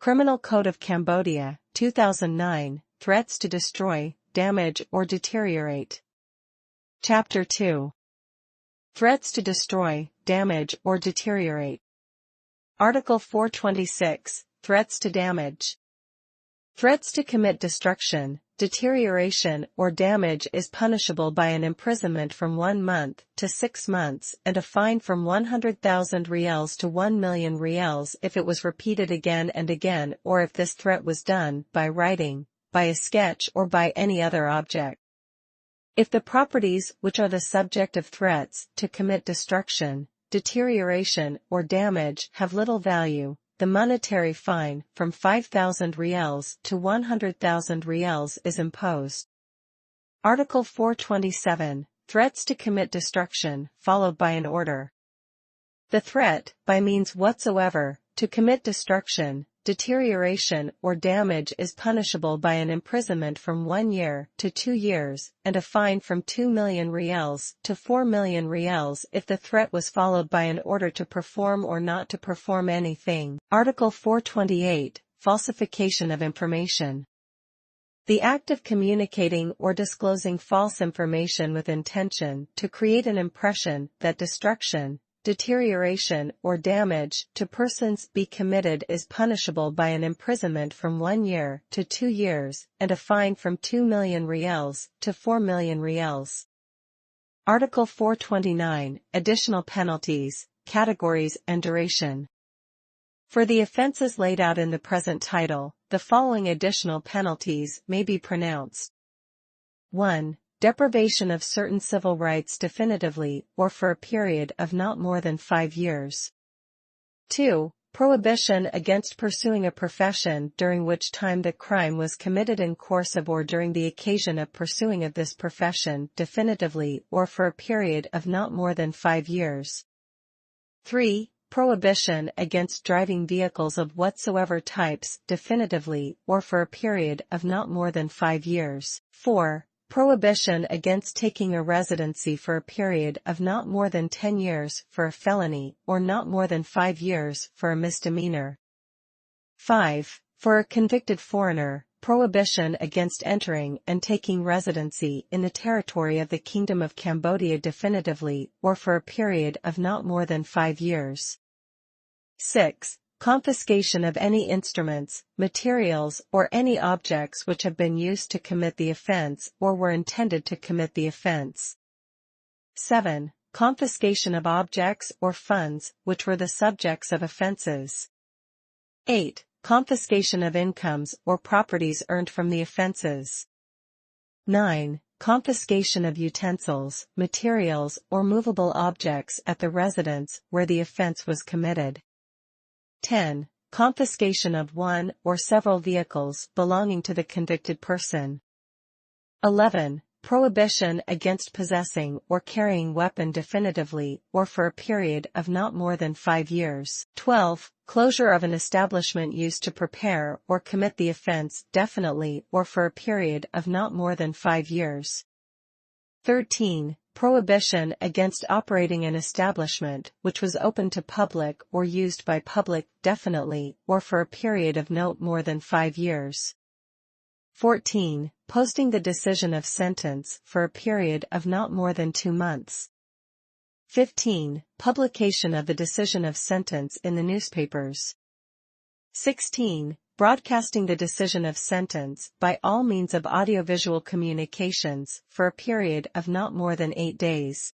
Criminal Code of Cambodia, 2009, Threats to Destroy, Damage or Deteriorate. Chapter 2. Threats to Destroy, Damage or Deteriorate. Article 426, Threats to Damage. Threats to commit destruction, deterioration or damage is punishable by an imprisonment from 1 month to 6 months and a fine from 100,000 Riels to 1 million Riels if it was repeated again and again, or if this threat was done by writing, by a sketch or by any other object. If the properties which are the subject of threats to commit destruction, deterioration or damage have little value, the monetary fine from 5,000 Riels to 100,000 Riels is imposed. Article 427, Threats to commit destruction, followed by an order. The threat, by means whatsoever, to commit destruction, deterioration or damage is punishable by an imprisonment from 1 year to 2 years and a fine from 2 million Riels to 4 million Riels if the threat was followed by an order to perform or not to perform anything. Article 428, Falsification of Information. The act of communicating or disclosing false information with intention to create an impression that destruction, deterioration or damage to persons be committed is punishable by an imprisonment from 1 year to 2 years and a fine from 2 million Riels to 4 million Riels. Article 429, Additional Penalties, Categories and Duration. For the offences laid out in the present title, the following additional penalties may be pronounced. 1. Deprivation of certain civil rights definitively or for a period of not more than 5 years. 2. Prohibition against pursuing a profession during which time the crime was committed in course of or during the occasion of pursuing of this profession definitively or for a period of not more than 5 years. 3. Prohibition against driving vehicles of whatsoever types definitively or for a period of not more than 5 years. 4. Prohibition against taking a residency for a period of not more than 10 years for a felony or not more than 5 years for a misdemeanor. 5. For a convicted foreigner, prohibition against entering and taking residency in the territory of the Kingdom of Cambodia definitively or for a period of not more than 5 years. 6. Confiscation of any instruments, materials or any objects which have been used to commit the offense or were intended to commit the offense. 7. Confiscation of objects or funds which were the subjects of offenses. 8. Confiscation of incomes or properties earned from the offenses. 9. Confiscation of utensils, materials or movable objects at the residence where the offense was committed. 10. Confiscation of one or several vehicles belonging to the convicted person. 11. Prohibition against possessing or carrying weapon definitively or for a period of not more than 5 years. 12. Closure of an establishment used to prepare or commit the offense definitely or for a period of not more than 5 years. 13. Prohibition against operating an establishment which was open to public or used by public definitely or for a period of no more than 5 years. 14. Posting the decision of sentence for a period of not more than 2 months. 15. Publication of the decision of sentence in the newspapers. 16. Broadcasting the decision of sentence by all means of audiovisual communications for a period of not more than 8 days.